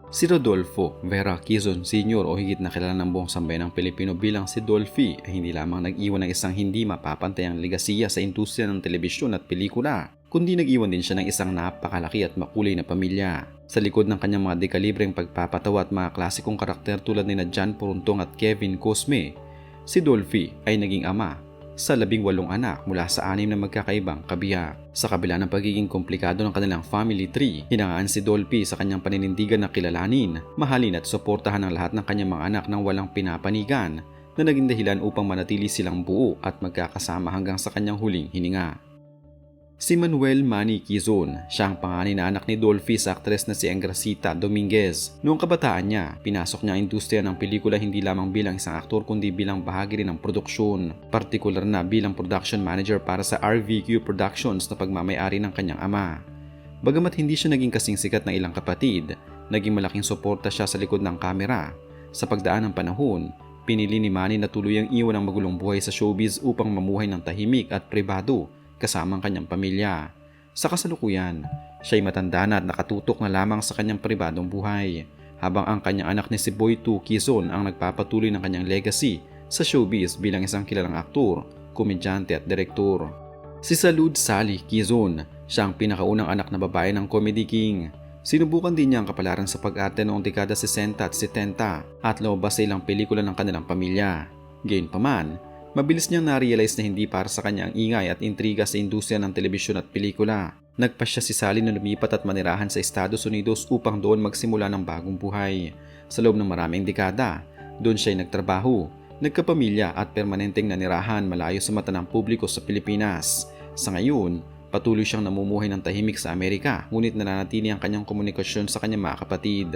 Si Rodolfo Vera Quezon Sr. o higit na kilala ng buong sambayan ng Pilipino bilang si Dolphy ay hindi lamang nag-iwan ng isang hindi mapapantayang legasiya sa industriya ng telebisyon at pelikula, kundi nag-iwan din siya ng isang napakalaki at makulay na pamilya. Sa likod ng kanyang mga dekalibreng pagpapatawa at mga klasikong karakter tulad ni John Poruntong at Kevin Cosme, si Dolphy ay naging ama sa 18 anak mula sa 6 na magkakaibang kabiyak. Sa kabila ng pagiging komplikado ng kanilang family tree, hinangaan si Dolphy sa kanyang paninindigan na kilalanin, mahalin at suportahan ang lahat ng kanyang mga anak nang walang pinapanigan na naging dahilan upang manatili silang buo at magkakasama hanggang sa kanyang huling hininga. Si Manuel Manny Quezon, siya ang panganay na anak ni Dolphy sa aktres na si Engracita Dominguez. Noong kabataan niya, pinasok niya ang industriya ng pelikula hindi lamang bilang isang aktor kundi bilang bahagi rin ng produksyon, partikular na bilang production manager para sa RVQ Productions na pagmamay-ari ng kanyang ama. Bagamat hindi siya naging kasing sikat ng ilang kapatid, naging malaking suporta siya sa likod ng kamera. Sa pagdaan ng panahon, pinili ni Manny na tuluyang iwan ang magulong buhay sa showbiz upang mamuhay ng tahimik at pribado kasama ang kanyang pamilya. Sa kasalukuyan, siya'y matanda na at nakatutok na lamang sa kanyang pribadong buhay, habang ang kanyang anak ni si Boy 2 Quezon ang nagpapatuloy ng kanyang legacy sa showbiz bilang isang kilalang aktor, komedyante at direktor. Si Salud Sally Quezon, siya ang pinakaunang anak na babae ng Comedy King. Sinubukan din niya ang kapalaran sa pag-arte noong dekada 60 at 70 at lumabas sa ilang pelikula ng kanilang pamilya. Gayunpaman, mabilis niyang na-realize na hindi para sa kanya ang ingay at intriga sa industriya ng telebisyon at pelikula. Nagpasya si Sally na lumipat at manirahan sa Estados Unidos upang doon magsimula ng bagong buhay. Sa loob ng maraming dekada, doon siya'y nagtrabaho, nagkapamilya at permanenteng nanirahan malayo sa mata ng publiko sa Pilipinas. Sa ngayon, patuloy siyang namumuhay ng tahimik sa Amerika, ngunit nananatili ang kanyang komunikasyon sa kanyang mga kapatid.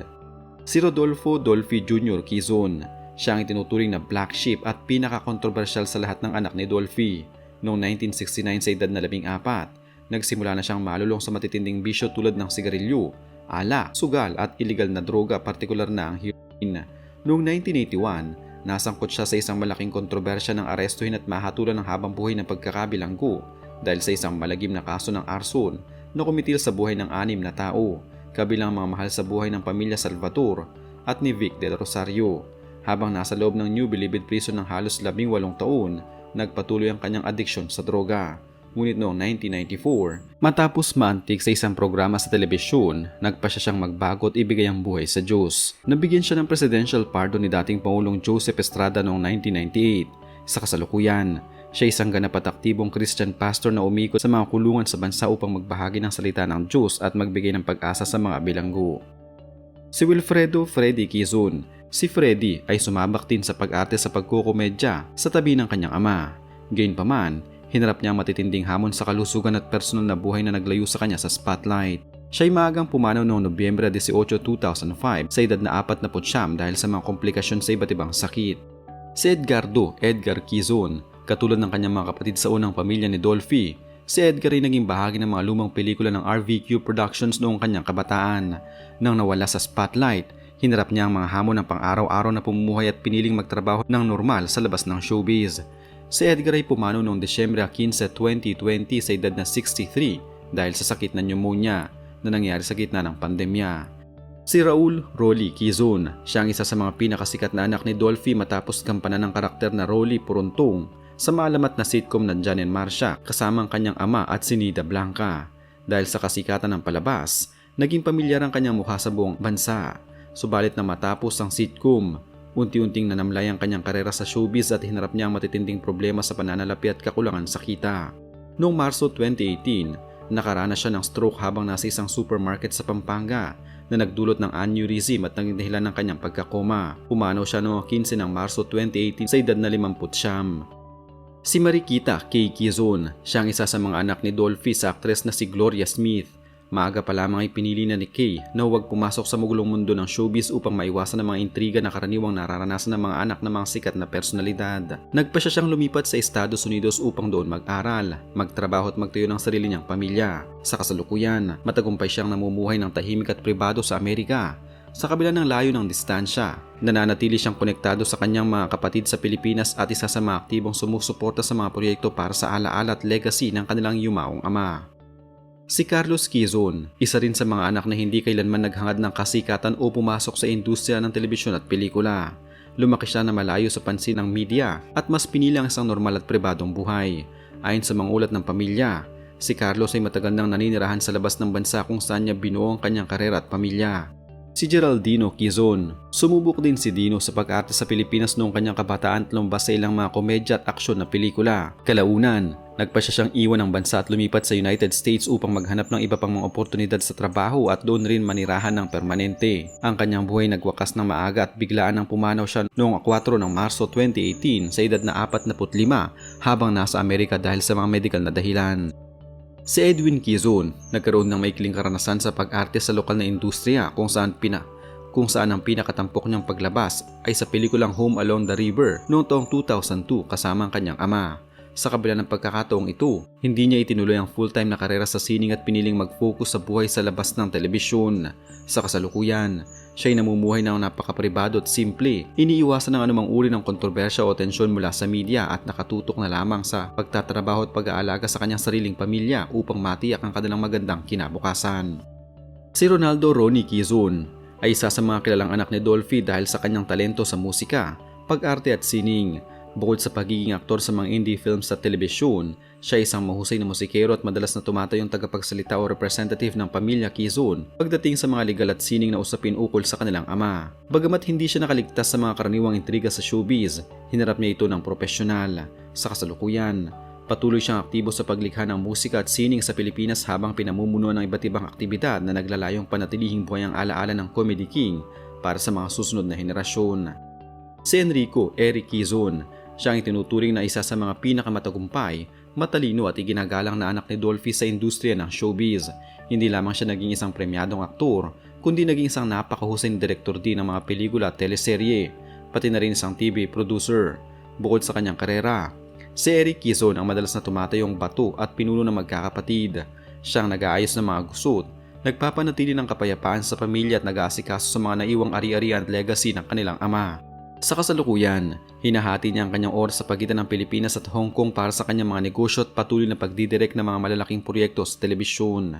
Si Rodolfo Dolphy Jr. Quezon, siya ang itinuturing na black sheep at pinaka-kontrobersyal sa lahat ng anak ni Dolphy. Noong 1969 sa edad na 14, nagsimula na siyang malulong sa matitinding bisyo tulad ng sigarilyo, alak, sugal at iligal na droga, partikular na ang heroin. Noong 1981, nasangkot siya sa isang malaking kontrobersya ng arestuhin at mahatulan ng habang buhay ng pagkakabilanggo dahil sa isang malagim na kaso ng arson na kumitil sa buhay ng 6 na tao, kabilang mga mahal sa buhay ng pamilya Salvador at ni Vic Del Rosario. Habang nasa loob ng New Bilibid Prison ng halos 18 taon, nagpatuloy ang kanyang adiksyon sa droga. Ngunit noong 1994, matapos maantig sa isang programa sa telebisyon, nagpasya siyang magbago at ibigay ang buhay sa Diyos. Nabigyan siya ng presidential pardon ni dating Pangulong Joseph Estrada noong 1998. Sa kasalukuyan, siya isang ganap at aktibong Christian pastor na umikot sa mga kulungan sa bansa upang magbahagi ng salita ng Diyos at magbigay ng pag-asa sa mga bilanggo. Si Wilfredo Freddy Quezon, si Freddy ay sumabak din sa pag-arte sa pagkukomedya sa tabi ng kanyang ama. Gayunpaman, hinarap niya ang matitinding hamon sa kalusugan at personal na buhay na naglayo sa kanya sa spotlight. Siya ay maagang pumanaw noong Nobyembre 18, 2005 sa edad na 49 dahil sa mga komplikasyon sa iba't ibang sakit. Si Edgardo Quezon, katulad ng kanyang mga kapatid sa unang pamilya ni Dolphy, si Edgar ay naging bahagi ng mga lumang pelikula ng RVQ Productions noong kanyang kabataan. Nang nawala sa spotlight, hinarap niya ang mga hamon ng pang-araw-araw na pamumuhay at piniling magtrabaho ng normal sa labas ng showbiz. Si Edgar ay pumanaw noong Desyembre 15, 2020 sa edad na 63 dahil sa sakit na pneumonia na nangyari sa gitna ng pandemya. Si Raul Rolly Quezon, siya ang isa sa mga pinakasikat na anak ni Dolphy matapos gampanan ng karakter na Rolly Poruntong sa maalamat na sitcom na Jan and Marcia kasama ang kanyang ama at si Nida Blanca. Dahil sa kasikatan ng palabas, naging pamilyar ang kanyang mukha sa buong bansa. Subalit na matapos ang sitcom, unti-unting nanamlay ang kanyang karera sa showbiz at hinarap niya ang matitinding problema sa pananalapi at kakulangan sa kita. Noong Marso 2018, nakaranas siya ng stroke habang nasa isang supermarket sa Pampanga na nagdulot ng aneurysm at naging dahilan ng kanyang pagkakoma. Pumanaw siya noong 15 ng Marso 2018 sa edad na 59. Si Mariquita K. Quezon, siya ang isa sa mga anak ni Dolphy sa aktres na si Gloria Smith. Maaga pa lamang ay pinili na ni Kay na huwag pumasok sa magulong mundo ng showbiz upang maiwasan ang mga intriga na karaniwang nararanasan ng mga anak ng mga sikat na personalidad. Nagpasya siyang lumipat sa Estados Unidos upang doon mag-aral, magtrabaho at magtayo ng sarili niyang pamilya. Sa kasalukuyan, matagumpay siyang namumuhay ng tahimik at pribado sa Amerika. Sa kabila ng layo ng distansya, nananatili siyang konektado sa kanyang mga kapatid sa Pilipinas at isa sa mga aktibong sumusuporta sa mga proyekto para sa alaala at legacy ng kanilang yumaong ama. Si Carlos Quezon, isa rin sa mga anak na hindi kailanman naghangad ng kasikatan o pumasok sa industriya ng telebisyon at pelikula. Lumaki siya na malayo sa pansin ng media at mas pinili ang isang normal at pribadong buhay. Ayon sa mga ulat ng pamilya, si Carlos ay matagal nang naninirahan sa labas ng bansa kung saan niya binuo ang kanyang karera at pamilya. Si Geraldino Quezon, sumubok din si Dino sa pag-arte sa Pilipinas noong kanyang kabataan at lumabas sa ilang mga komedya at aksyon na pelikula. Kalaunan, nagpasya siyang iwan ng bansa at lumipat sa United States upang maghanap ng iba pang mga oportunidad sa trabaho at doon rin manirahan ng permanente. Ang kanyang buhay nagwakas ng maaga at biglaan nang pumanaw siya noong 4 ng Marso 2018 sa edad na 45 habang nasa Amerika dahil sa mga medical na dahilan. Si Edwin Quezon nagkaroon ng maikling karanasan sa pag-arte sa lokal na industriya kung saan ang pinakatampok niyang paglabas ay sa pelikulang Home Along the River noong taong 2002 kasama ang kanyang ama. Sa kabila ng pagkakataong ito, hindi niya itinuloy ang full-time na karera sa sining at piniling mag-focus sa buhay sa labas ng telebisyon. Sa kasalukuyan, siya ay namumuhay ng napakapribado at simple, iniiwasan ng anumang uri ng kontrobersya o tensyon mula sa media at nakatutok na lamang sa pagtatrabaho at pag-aalaga sa kanyang sariling pamilya upang matiyak ang kanilang magandang kinabukasan. Si Ronaldo Ronnie Quezon ay isa sa mga kilalang anak ni Dolphy dahil sa kanyang talento sa musika, pag-arte at sining. Bukod sa pagiging aktor sa mga indie films at telebisyon, siya ay isang mahusay na musikero at madalas na tumatayong tagapagsalita o representative ng pamilya Quezon pagdating sa mga legal at sining na usapin ukol sa kanilang ama. Bagamat hindi siya nakaligtas sa mga karaniwang intriga sa showbiz, hinarap niya ito ng profesional. Sa kasalukuyan, patuloy siyang aktibo sa paglikha ng musika at sining sa Pilipinas habang pinamumunuan ng iba't ibang aktibidad na naglalayong panatilihing buhay ang alaala ng Comedy King para sa mga susunod na henerasyon. Si Enrico Eric Quezon, siya ang itinuturing na isa sa mga pinakamatagumpay, matalino at iginagalang na anak ni Dolphy sa industriya ng showbiz. Hindi lamang siya naging isang premyadong aktor, kundi naging isang napakahusay na direktor din ng mga pelikula at teleserye, pati na rin isang TV producer. Bukod sa kanyang karera, si Eric Quezon ang madalas na tumatayong bato at pinuno ng magkakapatid. Siya ang nag-aayos ng mga gusot, nagpapanatili ng kapayapaan sa pamilya at nag-aasikaso sa mga naiwang ari-arian at legacy ng kanilang ama. Sa kasalukuyan, hinahati niya ang kanyang oras sa pagitan ng Pilipinas at Hong Kong para sa kanyang mga negosyo at patuloy na pagdidirek ng mga malalaking proyekto sa telebisyon.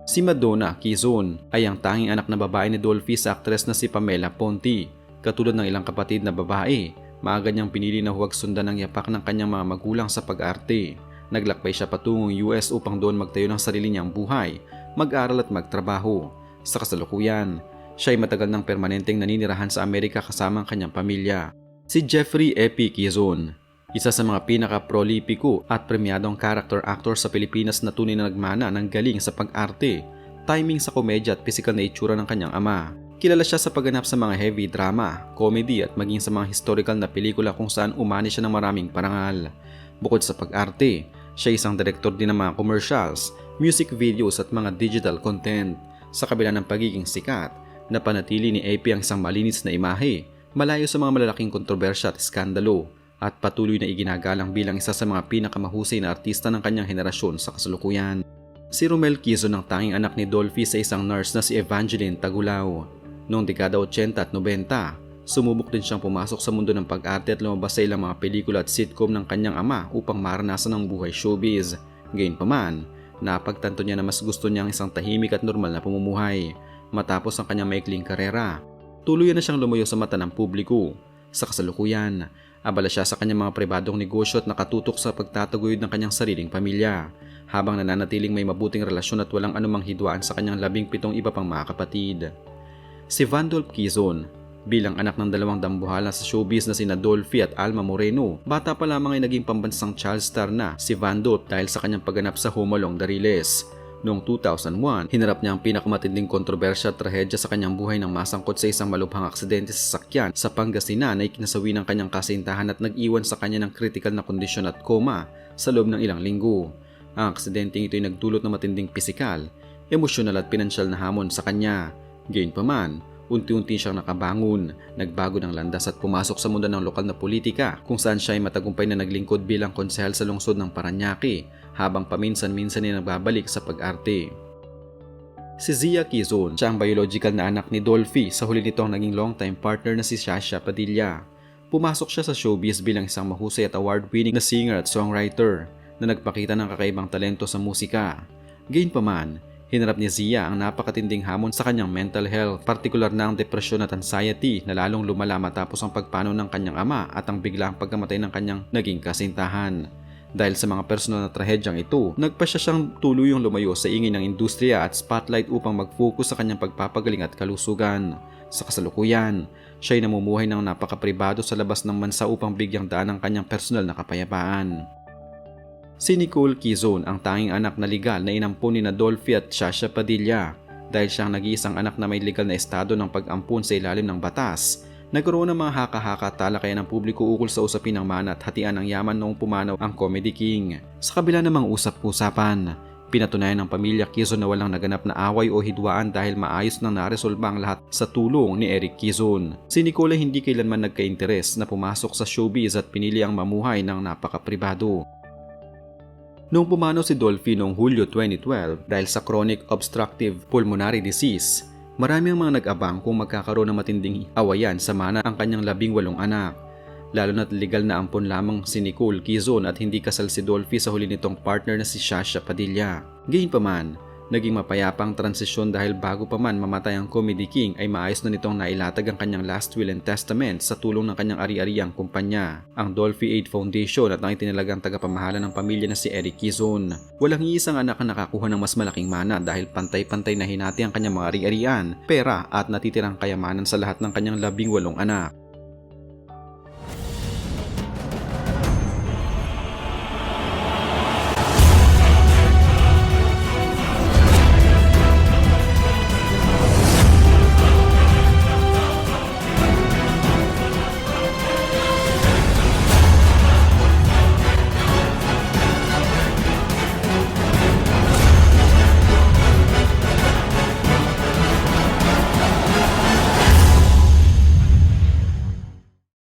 Si Madonna Quezon ay ang tanging anak na babae ni Dolphy sa aktres na si Pamela Ponti. Katulad ng ilang kapatid na babae, maaga niyang pinili na huwag sundan ang yapak ng kanyang mga magulang sa pag-arte. Naglakbay siya patungong US upang doon magtayo ng sarili niyang buhay, mag-aral at magtrabaho. Sa kasalukuyan, siya ay matagal ng permanenteng naninirahan sa Amerika kasama ang kanyang pamilya. Si Jeffrey Epi Quezon, isa sa mga pinaka-prolipiko at premyadong character actor sa Pilipinas na tunay na nagmana ng galing sa pag-arte, timing sa komedya at pisikal na itsura ng kanyang ama. Kilala siya sa pagganap sa mga heavy drama, comedy at maging sa mga historical na pelikula kung saan umani siya ng maraming parangal. Bukod sa pag-arte, siya isang direktor din ng mga commercials, music videos at mga digital content. Sa kabila ng pagiging sikat, napanatili ni AP ang isang malinis na imahe, malayo sa mga malalaking kontrobersya at iskandalo, at patuloy na iginagalang bilang isa sa mga pinakamahusay na artista ng kanyang henerasyon sa kasalukuyan. Si Romel Quezon ang tanging anak ni Dolphy sa isang nurse na si Evangeline Tagulao. Noong dekada 80 at 90, sumubok din siyang pumasok sa mundo ng pag-arte at lumabas sa ilang mga pelikula at sitcom ng kanyang ama upang maranasan ang buhay showbiz. Gayunpaman, napagtanto niya na mas gusto niya ang isang tahimik at normal na pamumuhay. Matapos ang kanyang maikling karera, tuluyan na siyang lumayo sa mata ng publiko. Sa kasalukuyan, abala siya sa kanyang mga pribadong negosyo at nakatutok sa pagtataguyod ng kanyang sariling pamilya, habang nananatiling may mabuting relasyon at walang anumang hidwaan sa kanyang 17 iba pang mga kapatid. Si Vandolph Quezon, bilang anak ng dalawang dambuhala sa showbiz na sina Dolphy at Alma Moreno, bata pa lamang ay naging pambansang child star na si Vandolph dahil sa kanyang pagganap sa Home Along the River. Noong 2001, hinarap niya ang pinakamatinding kontrobersya at trahedya sa kanyang buhay nang masangkot sa isang malubhang aksidente sa sasakyan sa Pangasinan na ikinasawi ng kanyang kasintahan at nag-iwan sa kanya ng critical na kondisyon at coma sa loob ng ilang linggo. Ang aksidenteng ito ay nagdulot ng matinding pisikal, emosyonal at pinansyal na hamon sa kanya. Gayunpaman, unti-unti siyang nakabangon, nagbago ng landas at pumasok sa mundo ng lokal na politika kung saan siya ay matagumpay na naglingkod bilang konsehal sa lungsod ng Parañaque habang paminsan-minsan ay nagbabalik sa pag-arte. Si Zia Quezon, siya ang biological na anak ni Dolphy, sa huli nito ang naging long-time partner na si Shasha Padilla. Pumasok siya sa showbiz bilang isang mahusay at award-winning na singer at songwriter na nagpakita ng kakaibang talento sa musika. Gayunpaman, hinarap ni Zia ang napakatinding hamon sa kanyang mental health, partikular na ang depresyon at anxiety na lalong lumala matapos ang pagpanaw ng kanyang ama at ang biglang pagkamatay ng kanyang naging kasintahan. Dahil sa mga personal na trahedyang ito, nagpasya siyang tuluyang lumayo sa ingay ng industriya at spotlight upang mag-focus sa kanyang pagpapagaling at kalusugan. Sa kasalukuyan, siya ay namumuhay ng napakapribado sa labas ng bansa upang bigyang daan ang kanyang personal na kapayapaan. Si Nicole Quezon ang tanging anak na legal na inampun ni Dolphy at Shasha Padilla. Dahil siyang nag-iisang anak na may legal na estado ng pag-ampun sa ilalim ng batas, nagkaroon ng mga haka-haka at talakayan ng publiko ukol sa usapin ng mana at hatian ng yaman noong pumanaw ang Comedy King. Sa kabila namang usap-usapan, pinatunayan ng pamilya Quezon na walang naganap na away o hidwaan dahil maayos nang naresolba ang lahat sa tulong ni Eric Quezon. Si Nicole hindi kailanman nagka-interes na pumasok sa showbiz at pinili ang mamuhay ng napaka-pribado. Noong pumanaw si Dolphy noong Hulyo 2012 dahil sa chronic obstructive pulmonary disease, marami ang mga nag-abang kung magkakaroon ng matinding awayan sa mana ang kanyang 18 anak. Lalo na't legal na ampon lamang si Nicole Quezon at hindi kasal si Dolphy sa huli nitong partner na si Shasha Padilla. Gayunpaman, naging mapayapang transisyon dahil bago pa man mamatay ang Comedy King ay maayos na nitong nailatag ang kanyang last will and testament sa tulong ng kanyang ari-ariang kumpanya, ang Dolphy Aid Foundation at ang itinalagang tagapamahala ng pamilya na si Eric Quezon. Walang iisang anak na nakakuha ng mas malaking mana dahil pantay-pantay na hinati ang kanyang mga ari-arian, pera at natitirang kayamanan sa lahat ng kanyang 18 anak.